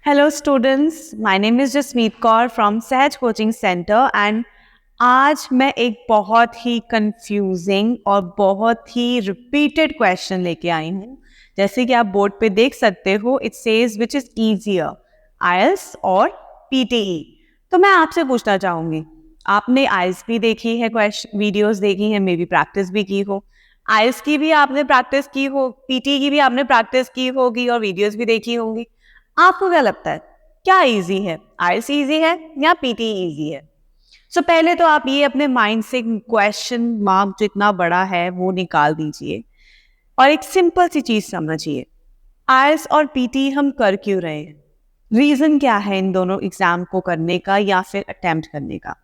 Hello students, my name is Jasmeet Kaur from सहज coaching centre and आज मैं एक बहुत ही कंफ्यूजिंग और बहुत ही रिपीटेड क्वेश्चन लेके आई हूँ। जैसे कि आप बोर्ड पे देख सकते हो, it says which is easier, IELTS और पीटीई। तो मैं आपसे पूछना चाहूँगी, आपने आईएलटीएस भी देखी है, क्वेश्चन वीडियोस देखी है, मे बी प्रैक्टिस भी की हो। आईएलटीएस की भी आपने प्रैक्टिस की हो, पीटीई की भी आपने प्रैक्टिस की होगी और वीडियोस भी देखी होंगी। आपको क्या लगता है, क्या इजी है, आईएलटीएस इजी है या पीटीई इजी है? सो पहले तो आप ये अपने माइंड से क्वेश्चन मार्क जो इतना बड़ा है वो निकाल दीजिए और एक सिंपल सी चीज समझिए, आईएलटीएस और पीटीई हम कर क्यों रहे हैं? रीजन क्या है इन दोनों एग्जाम को करने का या फिर अटेम्प्ट करने का?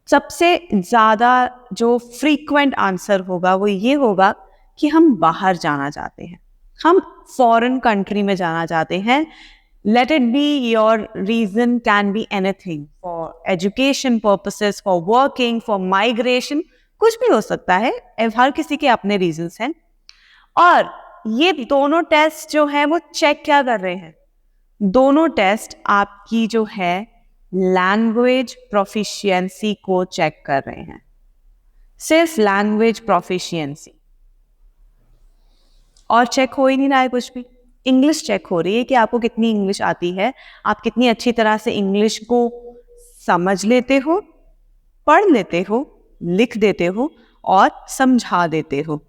सबसे ज्यादा जो फ्रीक्वेंट आंसर होगा वो ये होगा कि हम बाहर जाना चाहते हैं, हम फॉरेन कंट्री में जाना चाहते हैं। Let it be your reason can be anything, for education purposes, for working, for migration, कुछ भी हो सकता है। हर किसी के अपने रीजंस हैं और ये दोनों टेस्ट जो है वो चेक क्या कर रहे हैं? दोनों टेस्ट आपकी जो है लैंग्वेज प्रोफिशिएंसी को चेक कर रहे हैं, सिर्फ लैंग्वेज प्रोफिशिएंसी, और चेक हो ही नहीं रहा है कुछ भी। इंग्लिश चेक हो रही है कि आपको कितनी इंग्लिश आती है, आप कितनी अच्छी तरह से इंग्लिश को समझ लेते हो, पढ़ लेते हो, लिख देते हो और समझा देते हो।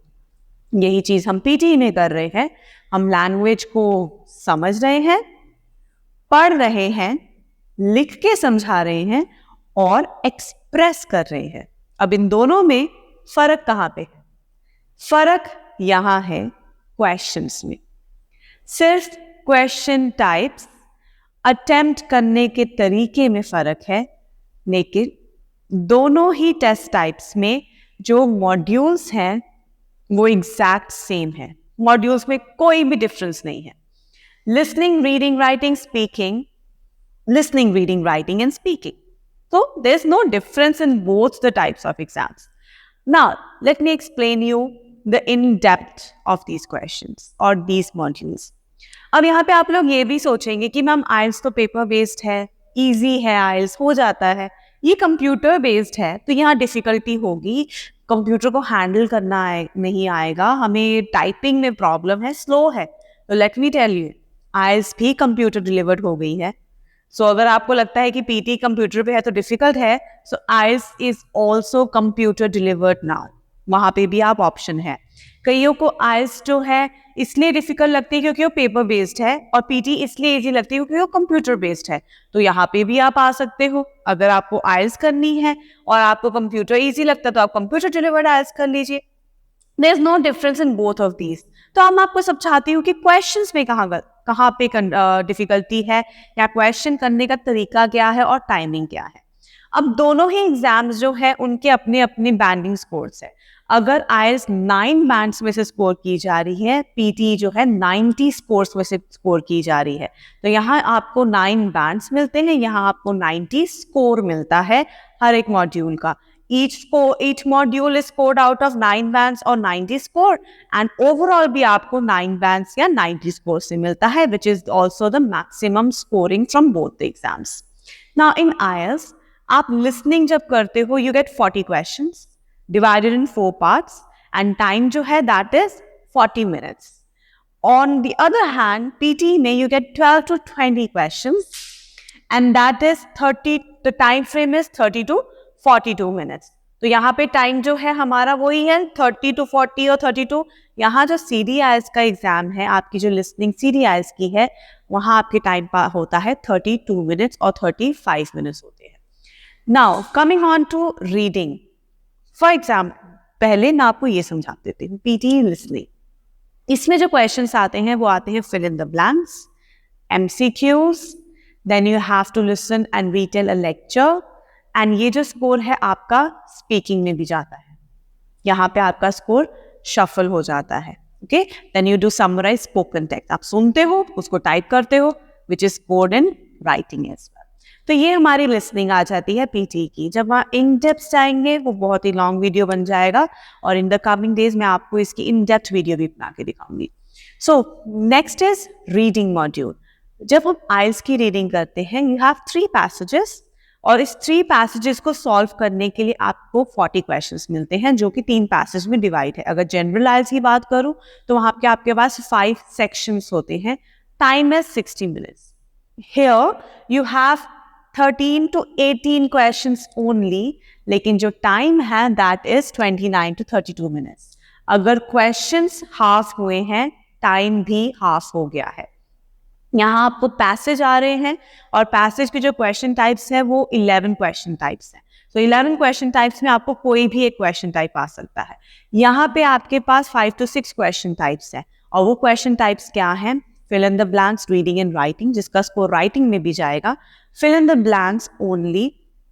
यही चीज हम पीटी में कर रहे हैं। हम लैंग्वेज को समझ रहे हैं, पढ़ रहे हैं, लिख के समझा रहे हैं और एक्सप्रेस कर रहे हैं। अब इन दोनों में फर्क कहाँ पे है? फर्क यहां है क्वेश्चंस में। सिर्फ क्वेश्चन टाइप्स, अटेम्प्ट करने के तरीके में फर्क है, लेकिन दोनों ही टेस्ट टाइप्स में जो मॉड्यूल्स हैं वो एग्जैक्ट सेम है। मॉड्यूल्स में कोई भी डिफरेंस नहीं है। Listening, reading, writing, speaking, listening, reading, writing and speaking. So there's no difference in both the types of exams. Now, let me explain you the in-depth of these questions or these modules. अब यहाँ पे आप लोग ये भी सोचेंगे कि ma'am आइल्स तो पेपर बेस्ड है, इजी है, आइल्स हो जाता है। ये कंप्यूटर बेस्ड है तो यहाँ डिफिकल्टी होगी, कंप्यूटर को हैंडल करना नहीं आएगा, हमें टाइपिंग में प्रॉब्लम है, स्लो है। तो लेट मी टेल यू, आइल्स भी कंप्यूटर डिलीवर्ड हो गई है। सो अगर आपको लगता है कि पीटी कंप्यूटर पे है तो डिफिकल्ट है, so IELTS is also computer delivered now, वहां पे भी आप ऑप्शन है। कईयों को आईएलटीएस जो है इसलिए डिफिकल्ट लगती है क्योंकि वो पेपर बेस्ड है और पीटी इसलिए इजी लगती है क्योंकि वो कंप्यूटर बेस्ड है। तो यहाँ पे भी आप आ सकते हो। अगर आपको आईएलटीएस करनी है और आपको कंप्यूटर इजी लगता है तो आप कंप्यूटर डिलीवर्ड आईएलटीएस कर लीजिए। There is no difference in both of these. तो हम आपको सब चाहती हूँ कि क्वेश्चंस में कहाँ पे डिफिकल्टी है या क्वेश्चन करने का तरीका क्या है और टाइमिंग क्या है। अब दोनों ही एग्जाम्स जो है उनके अपने अपने बैंडिंग स्कोर्स है। अगर आईएलटीएस 9 बैंड्स में से स्कोर की जा रही है, पीटी जो है 90 स्कोर्स में से स्कोर की जा रही है, तो यहाँ आपको 9 बैंड्स मिलते हैं, यहाँ आपको 90 स्कोर मिलता है हर एक मॉड्यूल का। Each module is scored out of 9 bands or 90 score, and overall भी आपको 9 bands या 90 score से मिलता है, which is also the maximum scoring from both the exams. Now in IELTS आप listening जब करते हो you get 40 questions divided in 4 parts and time जो है that is 40 minutes. On the other hand PT में you get 12 to 20 questions and that is 30, the time frame is 30 to 42 minutes. तो यहाँ पे टाइम जो है हमारा वही है 30 to 40 और 32। यहाँ जो CDIS का एग्जाम है, आपकी जो लिसनिंग CDIS की है, वहाँ आपके टाइम होता है 32 मिनट्स और 35 मिनट्स होते हैं। Now coming on to reading, for example पहले मैं आपको ये समझा देती हूँ। पीटी लिसनिंग, इसमें जो क्वेश्चंस आते हैं वो आते हैं fill in the blanks, MCQs, then you have to listen and retell a lecture, and ये जो स्कोर है आपका स्पीकिंग में भी जाता है, यहाँ पे आपका स्कोर शफल हो जाता है। Okay, then you do summarise spoken text, आप सुनते हो उसको टाइप करते हो, which is scored in writing as well. तो ये हमारी लिसनिंग आ जाती है पीटी की। जब वहाँ इन डेप्थ जाएंगे वो बहुत ही लॉन्ग वीडियो बन जाएगा और इन द कमिंग डेज मैं आपको इसकी इन डेप्थ वीडियो भी बना के दिखाऊंगी। So next is reading module. जब हम आइल्स की रीडिंग करते हैं, यू हैव 3 पैसेजेस और इस 3 पैसेजेस को सॉल्व करने के लिए आपको 40 क्वेश्चंस मिलते हैं जो कि 3 पैसेज में डिवाइड है। अगर जनरल आइल्स की बात करूं तो वहां पे आपके पास 5 सेक्शंस होते हैं। टाइम है 60 minutes. Here you have 13 to 18 questions only, लेकिन जो टाइम है दैट इज 29 to 32 मिनट्स। अगर क्वेश्चंस हाफ हुए हैं, टाइम भी हाफ हो गया है। यहाँ आपको पैसेज आ रहे हैं और पैसेज के जो क्वेश्चन टाइप्स है वो 11 क्वेश्चन टाइप्स हैं। तो 11 क्वेश्चन टाइप्स में आपको कोई भी एक क्वेश्चन टाइप आ सकता है। यहाँ पे आपके पास 5 to 6 क्वेश्चन टाइप्स हैं और वो क्वेश्चन टाइप्स क्या हैं? Fill in the blanks, reading and writing, जिसका स्कोर राइटिंग में भी जाएगा। Fill in the blanks only,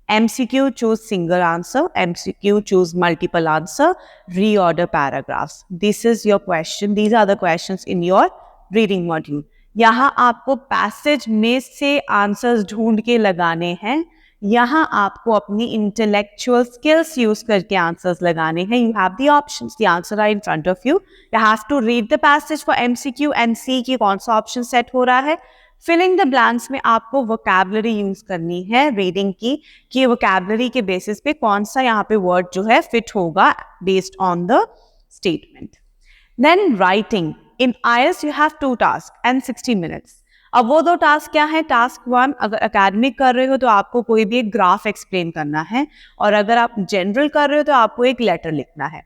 MCQ choose single answer, MCQ choose multiple answer, reorder paragraphs. This is your question. These are the questions in your reading module. यहाँ आपको passage में से answers ढूंढ के लगाने हैं। यहाँ आपको अपनी इंटेलेक्चुअल स्किल्स यूज करके आंसर्स लगाने हैं। You have the options, the answer are in front of you. You have to read the passage for MCQ and see कि कौन सा ऑप्शन सेट हो रहा है। फिलिंग द ब्लैंक्स में आपको वोकैबुलरी यूज करनी है रीडिंग की, कि वोकैबुलरी के बेसिस पे कौन सा यहाँ पे वर्ड जो है फिट होगा based on the statement. Then writing, in IELTS you have 2 tasks and 60 minutes. अब वो 2 टास्क क्या है? टास्क 1, अगर एकेडमिक कर रहे हो तो आपको कोई भी एक ग्राफ एक्सप्लेन करना है, और अगर आप जनरल कर रहे हो तो आपको एक लेटर लिखना है।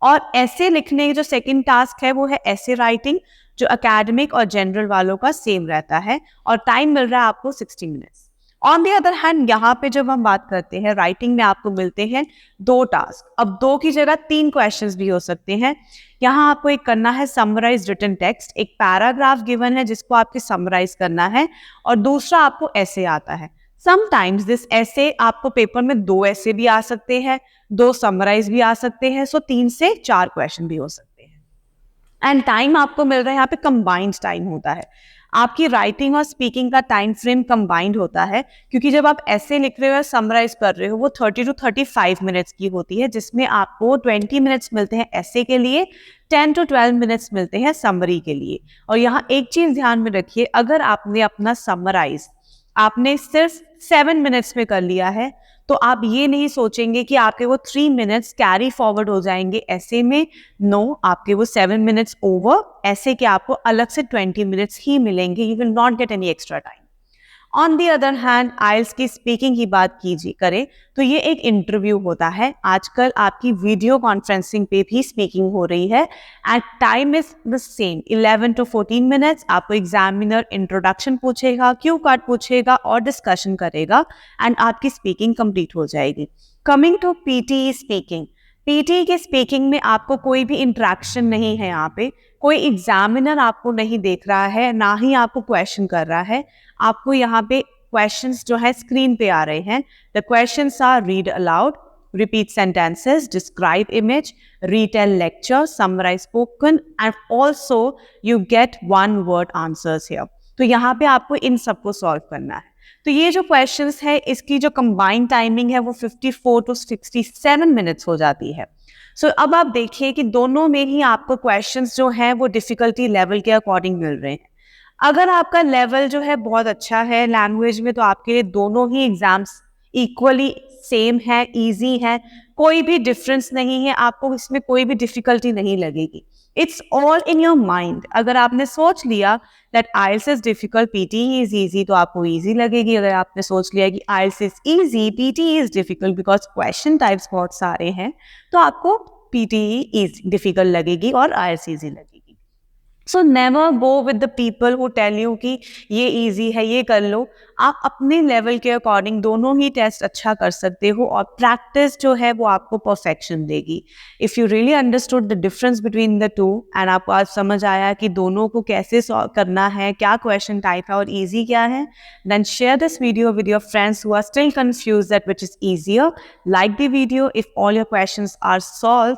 और ऐसे लिखने का जो सेकंड टास्क है वो है ऐसे राइटिंग, जो एकेडमिक और जनरल वालों का सेम रहता है, और टाइम मिल रहा है आपको 60 minutes. On the other hand यहाँ पे जब हम बात करते हैं राइटिंग में, आपको मिलते हैं 2 टास्क। अब 2 की जगह 3 क्वेश्चंस भी हो सकते हैं। यहाँ आपको एक करना है समराइज रिटन टेक्स्ट, एक पैराग्राफ गिवन है जिसको आपको समराइज करना है, और दूसरा आपको ऐसे आता है। समटाइम्स दिस ऐसे आपको पेपर में 2 ऐसे भी आ सकते हैं, 2 समराइज भी आ सकते हैं, सो 3 से 4 क्वेश्चन भी हो सकते हैं। एंड टाइम आपको मिल रहा है यहाँ पे कंबाइंड टाइम होता है। आपकी राइटिंग और स्पीकिंग का टाइम फ्रेम कंबाइंड होता है, क्योंकि जब आप ऐसे लिख रहे हो या समराइज कर रहे हो वो 30 to 35 मिनट्स की होती है, जिसमें आपको 20 मिनट्स मिलते हैं ऐसे के लिए, 10 to 12 मिनट्स मिलते हैं समरी के लिए। और यहाँ एक चीज ध्यान में रखिए, अगर आपने अपना समराइज आपने सिर्फ 7 मिनट्स में कर लिया है तो आप ये नहीं सोचेंगे कि आपके वो 3 मिनट्स कैरी फॉरवर्ड हो जाएंगे ऐसे में। नो, आपके वो 7 मिनट्स ओवर ऐसे के आपको अलग से 20 मिनट्स ही मिलेंगे। You will not get any extra time. On the other hand IELTS की स्पीकिंग की बात करें तो ये एक इंटरव्यू होता है। आजकल आपकी वीडियो कॉन्फ्रेंसिंग पे भी स्पीकिंग हो रही है, and time is the same 11 to 14 minutes. आपको एग्जामिनर इंट्रोडक्शन पूछेगा, क्यू कार्ड पूछेगा और डिस्कशन करेगा, एंड आपकी स्पीकिंग कंप्लीट हो जाएगी। Coming to PTE speaking, PTE के स्पीकिंग में आपको कोई भी इंटरेक्शन नहीं है। यहाँ पे कोई एग्जामिनर आपको नहीं देख रहा है, ना ही आपको क्वेश्चन कर रहा है। आपको यहाँ पे क्वेश्चंस जो है स्क्रीन पे आ रहे हैं। The questions are read aloud, repeat sentences, describe image, retell lecture, summarise spoken, and also you get 1 word answers here. तो यहाँ पे आपको इन सबको सॉल्व करना है। तो ये जो क्वेश्चंस है इसकी जो कंबाइंड टाइमिंग है वो 54 to 67 मिनट्स हो जाती है। सो अब आप देखिए कि दोनों में ही आपको क्वेश्चंस जो हैं वो डिफिकल्टी लेवल के अकॉर्डिंग मिल रहे हैं। अगर आपका लेवल जो है बहुत अच्छा है लैंग्वेज में, तो आपके लिए दोनों ही एग्जाम्स इक्वली सेम है, इजी है, कोई भी डिफरेंस नहीं है, आपको इसमें कोई भी डिफिकल्टी नहीं लगेगी। It's all in your mind. अगर आपने सोच लिया that IELTS is difficult, PTE is easy, तो आपको इजी लगेगी। अगर आपने सोच लिया कि IELTS is easy, PTE is difficult because question types बहुत सारे हैं, तो आपको PTE इज डिफिकल्ट लगेगी और IELTS इजी लगेगी। So never go with the people who tell you कि ये इजी है, ये कर लो। आप अपने लेवल के अकॉर्डिंग दोनों ही टेस्ट अच्छा कर सकते हो, और प्रैक्टिस जो है वो आपको परफेक्शन देगी। If you really understood the difference between the two, and आपको आज समझ आया कि दोनों को कैसे सॉल्व करना है, क्या क्वेश्चन टाइप है और ईजी क्या है, then share this video with your friends who are still confused that which is easier. Like the video if all your questions are solved,